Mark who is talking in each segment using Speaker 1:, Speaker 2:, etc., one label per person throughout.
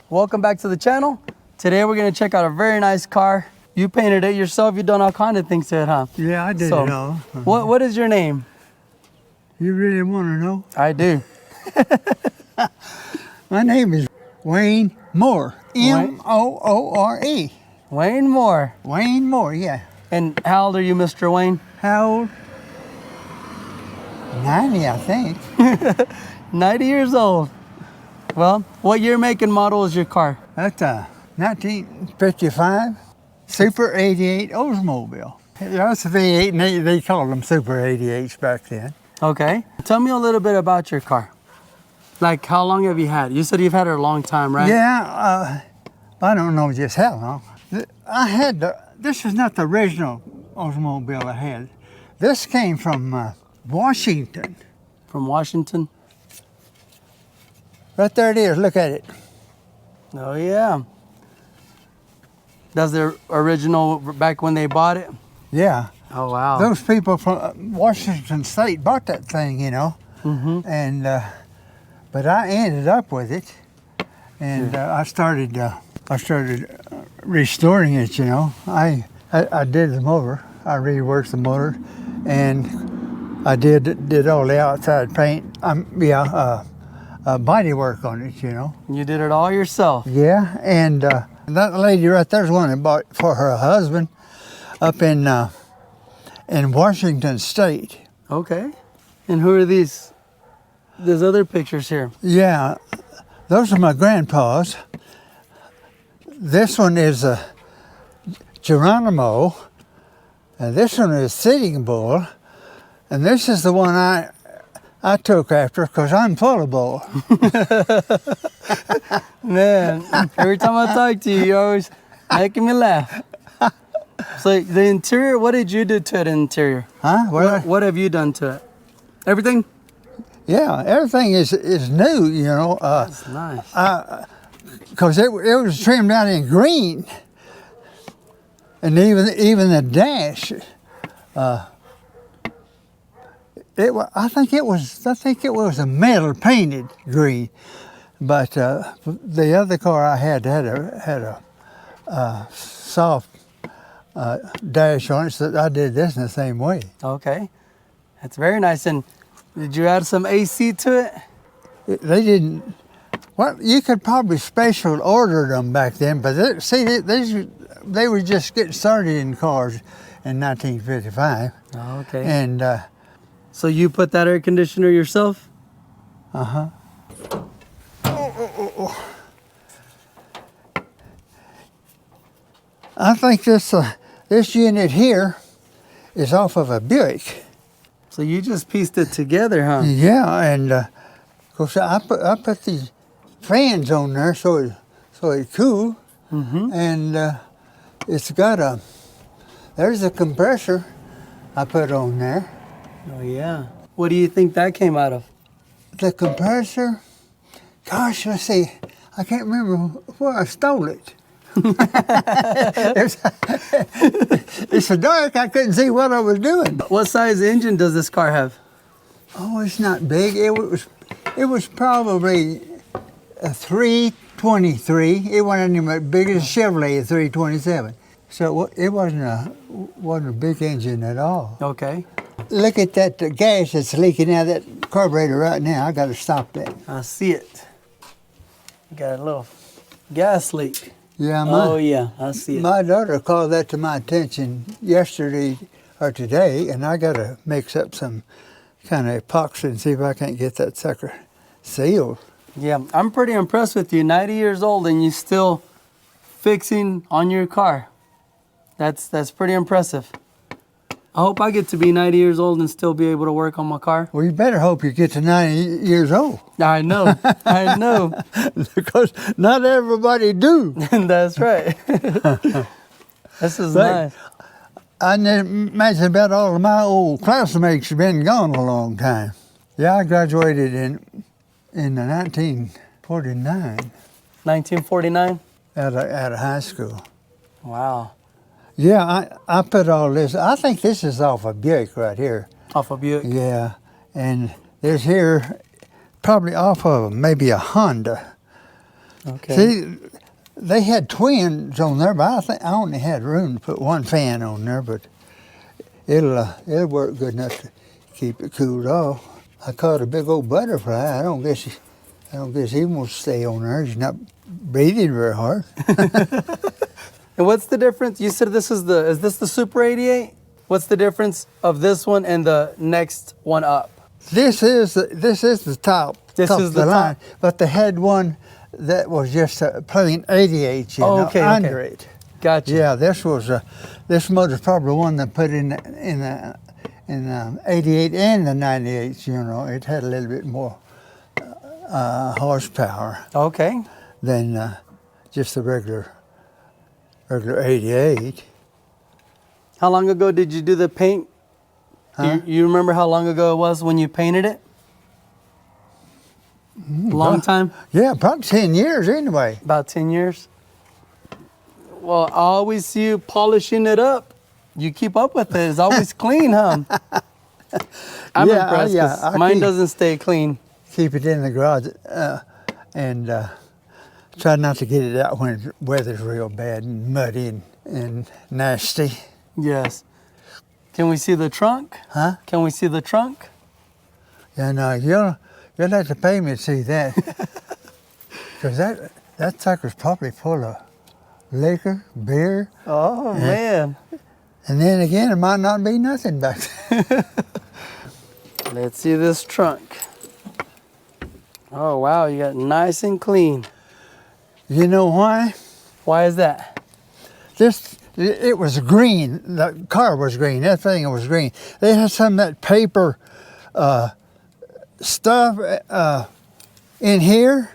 Speaker 1: Welcome back to the channel. Today we're gonna check out a very nice car. You painted it yourself. You've done all kind of things to it, huh?
Speaker 2: Yeah, I did it all.
Speaker 1: What is your name?
Speaker 2: You really want to know?
Speaker 1: I do.
Speaker 2: My name is Wayne Moore. M-O-O-R-E.
Speaker 1: Wayne Moore.
Speaker 2: Wayne Moore, yeah.
Speaker 1: And how old are you, Mr. Wayne?
Speaker 2: How old? 90, I think.
Speaker 1: 90 years old. Well, what year, make, and model is your car?
Speaker 2: That's a 1955 Super 88 Oldsmobile. That's a V8, and they called them Super 88s back then.
Speaker 1: Okay. Tell me a little bit about your car. Like, how long have you had it? You said you've had it a long time, right?
Speaker 2: Yeah, I don't know just how long. This is not the original Oldsmobile I had. This came from Washington.
Speaker 1: From Washington?
Speaker 2: Right there it is, look at it.
Speaker 1: Oh, yeah. That's the original back when they bought it?
Speaker 2: Yeah.
Speaker 1: Oh, wow.
Speaker 2: Those people from Washington State bought that thing, you know.
Speaker 1: Mm-hmm.
Speaker 2: And, but I ended up with it. And I started restoring it, you know. I did the motor. I reworked the motor. And I did all the outside paint. Body work on it, you know.
Speaker 1: You did it all yourself?
Speaker 2: Yeah, and that lady right there's one that bought for her husband up in Washington State.
Speaker 1: Okay. And who are these? There's other pictures here.
Speaker 2: Yeah, those are my grandpa's. This one is Geronimo, and this one is Sitting Bull, and this is the one I took after because I'm full of bull.
Speaker 1: Man, every time I talk to you, you're always making me laugh. So the interior, what did you do to the interior?
Speaker 2: Huh?
Speaker 1: What have you done to it? Everything?
Speaker 2: Yeah, everything is new, you know.
Speaker 1: That's nice.
Speaker 2: Because it was trimmed out in green, and even the dash. I think it was a metal painted green, but the other car I had a soft dash on it, so I did this in the same way.
Speaker 1: Okay, that's very nice. And did you add some AC to it?
Speaker 2: They didn't. Well, you could probably special order them back then, but they were just getting started in cars in 1955.
Speaker 1: Okay.
Speaker 2: And
Speaker 1: so you put that air conditioner yourself?
Speaker 2: uh-huh. I think this unit here is off of a Buick.
Speaker 1: So you just pieced it together, huh?
Speaker 2: Yeah, and of course I put these fans on there so it's cool.
Speaker 1: Mm-hmm.
Speaker 2: And it's got there's a compressor I put on there.
Speaker 1: Oh, yeah. What do you think that came out of?
Speaker 2: The compressor, gosh, let's see, I can't remember where I stole it. It's so dark I couldn't see what I was doing.
Speaker 1: What size engine does this car have?
Speaker 2: Oh, it's not big. It was probably a 323. It wasn't even as big as a Chevrolet 327. So it wasn't a big engine at all.
Speaker 1: Okay.
Speaker 2: Look at that gas that's leaking out of that carburetor right now. I got to stop that.
Speaker 1: I see it. Got a little gas leak.
Speaker 2: Yeah,
Speaker 1: Oh, yeah, I see it.
Speaker 2: My daughter called that to my attention yesterday or today, and I got to mix up some kind of epoxy and see if I can't get that sucker sealed.
Speaker 1: Yeah, I'm pretty impressed with you. 90 years old and you still fixing on your car. That's pretty impressive. I hope I get to be 90 years old and still be able to work on my car.
Speaker 2: Well, you better hope you get to 90 years old.
Speaker 1: I know, I know.
Speaker 2: Because not everybody do.
Speaker 1: That's right. This is nice.
Speaker 2: I imagine about all of my old classmates have been gone a long time. Yeah, I graduated in 1949.
Speaker 1: 1949?
Speaker 2: Out of high school.
Speaker 1: Wow.
Speaker 2: Yeah, I put all this. I think this is off a Buick right here.
Speaker 1: Off of Buick?
Speaker 2: Yeah, and there's here probably off of maybe a Honda.
Speaker 1: Okay.
Speaker 2: See, they had twins on there, but I think I only had room to put one fan on there, but it'll work good enough to keep it cooled off. I caught a big old butterfly. I don't guess he wants to stay on there. He's not breathing very hard.
Speaker 1: And what's the difference? You said is this the Super 88? What's the difference of this one and the next one up?
Speaker 2: This is the top.
Speaker 1: This
Speaker 2: top
Speaker 1: is
Speaker 2: of
Speaker 1: the top.
Speaker 2: line, but they had one that was just a plain 88,
Speaker 1: Okay,
Speaker 2: under it.
Speaker 1: Gotcha.
Speaker 2: Yeah, this motor's probably one that put in the 88 and the 98. It had a little bit more horsepower
Speaker 1: Okay.
Speaker 2: than just the regular 88.
Speaker 1: How long ago did you do the paint?
Speaker 2: Huh?
Speaker 1: You remember how long ago it was when you painted it? Long time?
Speaker 2: Yeah, probably 10 years anyway.
Speaker 1: About 10 years? Well, I always see you polishing it up. You keep up with it. It's always clean, huh? I'm impressed 'cause mine doesn't stay clean.
Speaker 2: Keep it in the garage and try not to get it out when the weather's real bad and muddy and nasty.
Speaker 1: Yes. Can we see the trunk?
Speaker 2: Huh?
Speaker 1: Can we see the trunk?
Speaker 2: Yeah, no, you'll have to pay me to see that. Because that sucker's probably full of liquor, beer.
Speaker 1: Oh, man.
Speaker 2: And then again, it might not be nothing back there.
Speaker 1: Let's see this trunk. Oh, wow. You got nice and clean.
Speaker 2: You know why?
Speaker 1: Why is that?
Speaker 2: It was green. The car was green. That thing was green. They had some of that paper stuff in here,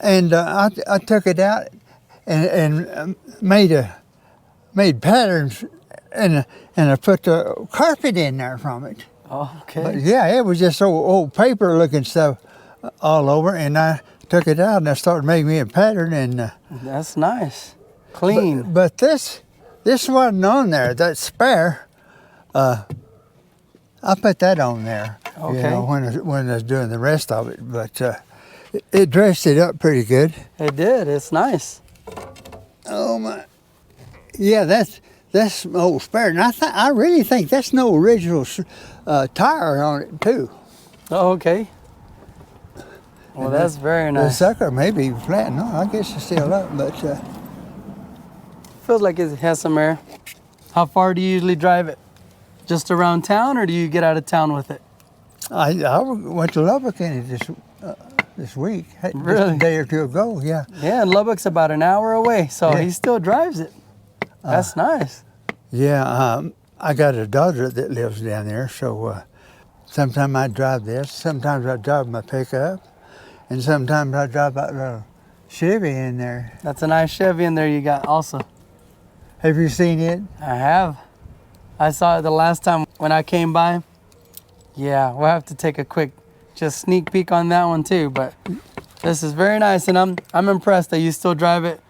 Speaker 2: and I took it out and made patterns, and I put the carpet in there from it.
Speaker 1: Oh, okay.
Speaker 2: But yeah, it was just old paper-looking stuff all over, and I took it out and I started making me a pattern, and
Speaker 1: That's nice. Clean.
Speaker 2: But this wasn't on there. That spare, I put that on there.
Speaker 1: Okay.
Speaker 2: When I was doing the rest of it, but it dressed it up pretty good.
Speaker 1: It did. It's nice.
Speaker 2: Oh my! Yeah, that's my old spare, and I really think that's no original tire on it too.
Speaker 1: Oh, okay. Well, that's very
Speaker 2: The
Speaker 1: nice.
Speaker 2: sucker may be flat. No, I guess it's still up, but
Speaker 1: Feels like it has some air. How far do you usually drive it? Just around town, or do you get out of town with it?
Speaker 2: I went to Lubbock in it this week. Just
Speaker 1: Really?
Speaker 2: a day or two ago. Yeah.
Speaker 1: Yeah, and Lubbock's about an hour away, so
Speaker 2: Yeah.
Speaker 1: he still drives it. That's nice.
Speaker 2: Yeah, I got a daughter that lives down there, so sometimes I drive this, sometimes I drive my pickup, and sometimes I drive that little Chevy in there.
Speaker 1: That's a nice Chevy in there you got also.
Speaker 2: Have you seen it?
Speaker 1: I have. I saw it the last time when I came by. Yeah, we'll have to take a quick just sneak peek on that one too, but this is very nice, and I'm impressed that you still drive it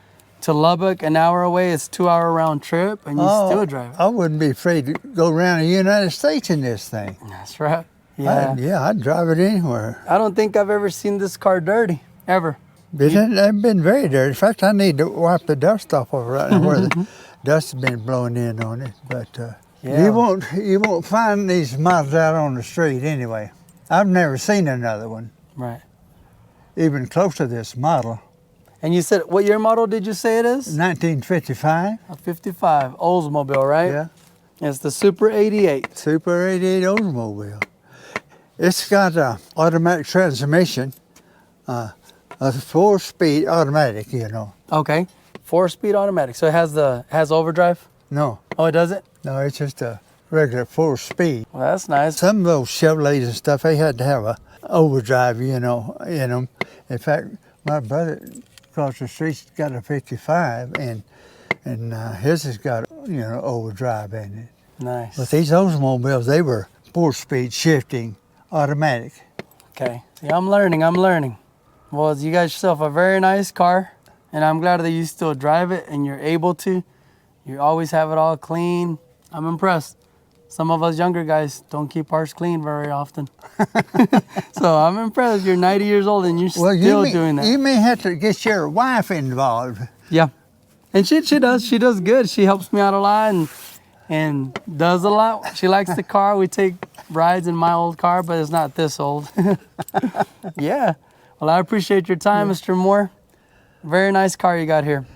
Speaker 1: to Lubbock, an hour away. It's 2-hour round trip, and you still drive it.
Speaker 2: I wouldn't be afraid to go around the United States in this thing.
Speaker 1: That's right. Yeah.
Speaker 2: I'd drive it anywhere.
Speaker 1: I don't think I've ever seen this car dirty, ever.
Speaker 2: I've been very dirty. In fact, I need to wipe the dust off of it right now where the dust has been blowing in on it. But
Speaker 1: Yeah.
Speaker 2: you won't find these models out on the street anyway. I've never seen another one
Speaker 1: Right.
Speaker 2: even close to this model.
Speaker 1: And you said, what year model did you say it is?
Speaker 2: 1955.
Speaker 1: A 55, Oldsmobile, right?
Speaker 2: Yeah.
Speaker 1: It's the Super 88.
Speaker 2: Super 88 Oldsmobile. It's got an automatic transmission, a 4-speed automatic,
Speaker 1: Okay. 4-speed automatic. So it has overdrive?
Speaker 2: No,
Speaker 1: Oh, it does it?
Speaker 2: no, it's just a regular 4-speed.
Speaker 1: Well, that's nice.
Speaker 2: Some of those Chevrolets and stuff, they had to have a overdrive, in them. In fact, my brother across the street's got a 55, and his has got, overdrive in it.
Speaker 1: Nice.
Speaker 2: But these Oldsmobiles, they were 4-speed shifting, automatic.
Speaker 1: Okay. Yeah, I'm learning. Well, you got yourself a very nice car, and I'm glad that you still drive it and you're able to. You always have it all clean. I'm impressed. some of us younger guys don't keep ours clean very often. So I'm impressed. You're 90 years old and you're still doing that.
Speaker 2: You may have to get your wife involved.
Speaker 1: Yeah. And she does. She does good. She helps me out a lot and does a lot. She likes the car. We take rides in my old car, but it's not this old. Yeah. Well, I appreciate your time, Mr. Moore. Very nice car you got here.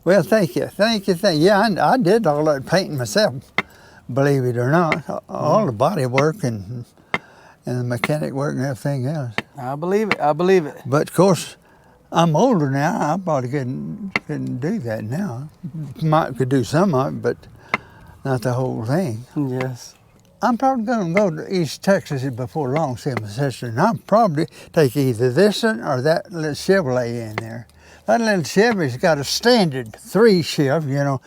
Speaker 2: Well, thank you. Yeah, I did all that painting myself, believe it or not. All the body work and the mechanic work and everything else.
Speaker 1: I believe it. I believe it.
Speaker 2: But of course, I'm older now. I probably couldn't do that now. Could do some of it, but not the whole thing.
Speaker 1: Yes.
Speaker 2: I'm probably going to go to East Texas before long, see my sister, and I'll probably take either this one or that little Chevrolet in there. That little Chevy's got a standard 3-shift, you know,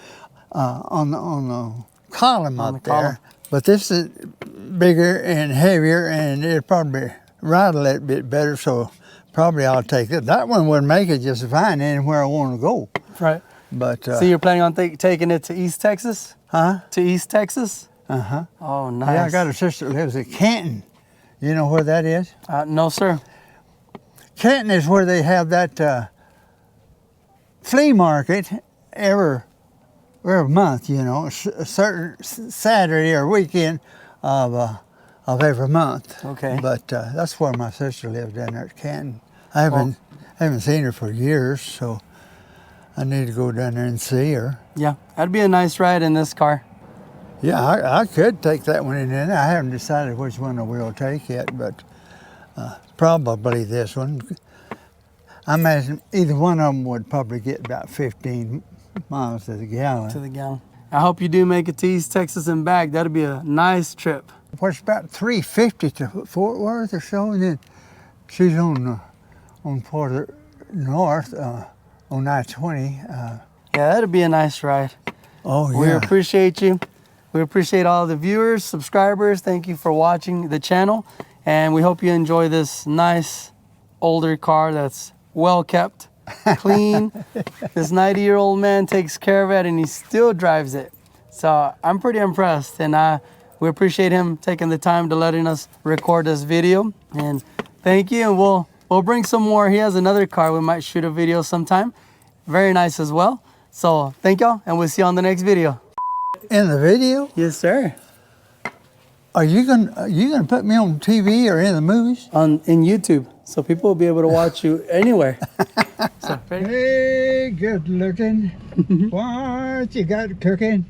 Speaker 2: on the column up there. But this is bigger and heavier, and it'll probably ride a little bit better, so probably I'll take it. That one would make it just fine anywhere I want to go.
Speaker 1: Right.
Speaker 2: But
Speaker 1: so you're planning on taking it to East Texas?
Speaker 2: Huh?
Speaker 1: To East Texas?
Speaker 2: Uh-huh.
Speaker 1: Oh, nice.
Speaker 2: Yeah, I got a sister that lives in Canton. You know where that is?
Speaker 1: No, sir.
Speaker 2: Canton is where they have that flea market every month, you know, a certain Saturday or weekend of every month.
Speaker 1: Okay.
Speaker 2: But that's where my sister lives, down there at Canton. I haven't seen her for years, so I need to go down there and see her.
Speaker 1: Yeah, that'd be a nice ride in this car.
Speaker 2: Yeah, I could take that one in there. I haven't decided which one I will take yet, but probably this one. I imagine either one of them would probably get about 15 miles to the gallon.
Speaker 1: To the gallon. I hope you do make it to East Texas and back. That'd be a nice trip.
Speaker 2: Well, it's about 350 to Fort Worth or so, and then she's on further north on I-20.
Speaker 1: Yeah, that'd be a nice ride.
Speaker 2: Oh, yeah.
Speaker 1: We appreciate you. We appreciate all the viewers, subscribers. Thank you for watching the channel. And we hope you enjoy this nice older car that's well kept, clean. This 90-year-old man takes care of it and he still drives it. So I'm pretty impressed, and we appreciate him taking the time to letting us record this video. And thank you, and we'll bring some more. He has another car. We might shoot a video sometime. Very nice as well. So thank y'all, and we'll see you on the next video.
Speaker 2: In the video?
Speaker 1: Yes, sir.
Speaker 2: Are you gonna put me on TV or in the movies?
Speaker 1: In YouTube, so people will be able to watch you anywhere. So, ready?
Speaker 2: Hey, good looking. What you got cooking?